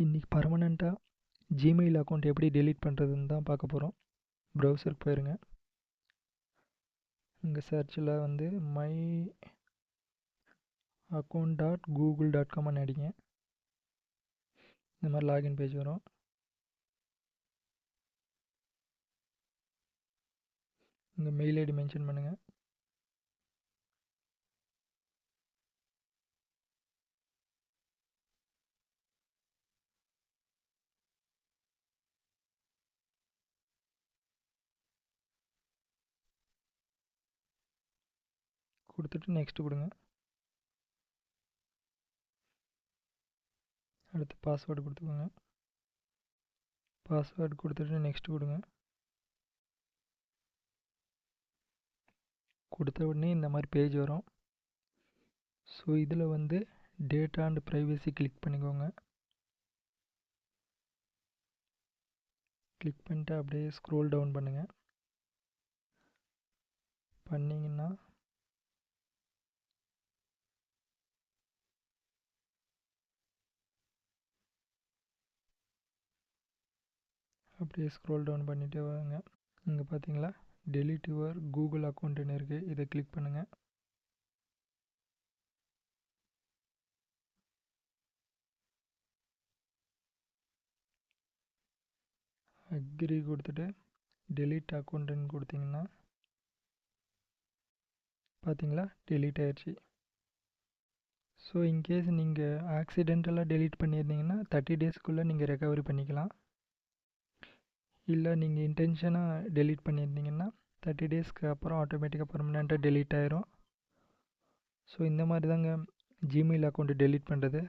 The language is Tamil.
இன்றைக்கி பர்மனெண்ட்டாக ஜிமெயில் அக்கௌண்ட் எப்படி டெலீட் பண்ணுறதுன்னு தான் பார்க்க போகிறோம். ப்ரௌசருக்கு போயிருங்க. இங்கே சர்ச்சில் வந்து மை account.google.com அடிங்க. இந்த மாதிரி லாகின் பேஜ் வரும். இங்கே மெயில் ஐடி மென்ஷன் பண்ணுங்கள். கொடுத்துட்டு நெக்ஸ்ட் கொடுங்க. அடுத்து பாஸ்வேர்டு கொடுத்துக்கோங்க. பாஸ்வேர்டு கொடுத்துட்டு நெக்ஸ்ட் கொடுங்க. கொடுத்த உடனே இந்த மாதிரி பேஜ் வரும். ஸோ இதில் வந்து டேட்டா அண்ட் ப்ரைவசி கிளிக் பண்ணிக்கோங்க. கிளிக் பண்ணிட்டு அப்படியே ஸ்க்ரோல் டவுன் பண்ணுங்கள். பண்ணிங்கன்னா அப்படியே ஸ்க்ரோல் டவுன் பண்ணிகிட்டே வாங்க. இங்கே பார்த்தீங்களா டெலீட் யுவர் கூகுள் அக்கௌண்ட்டுன்னு இருக்குது. இதை கிளிக் பண்ணுங்கள். அக்ரி கொடுத்துட்டு டெலீட் அக்கௌண்ட்டுன்னு கொடுத்தீங்கன்னா பார்த்தீங்களா டெலீட் ஆயிடுச்சு. ஸோ இன்கேஸ் நீங்கள் ஆக்சிடென்டலாக டெலீட் பண்ணியிருந்தீங்கன்னா 30 டேஸ்க்குள்ளே நீங்கள் ரெக்கவரி பண்ணிக்கலாம். இல்லை நீங்கள் இன்டென்ஷனாக டெலீட் பண்ணியிருந்தீங்கன்னா 30 டேஸ்க்கு அப்புறம் ஆட்டோமேட்டிக்காக பர்மனெண்ட்டாக டெலீட் ஆயிரும். ஸோ இந்த மாதிரி தாங்க ஜிமெயில் அக்கௌண்ட்டு டெலீட் பண்ணுறது.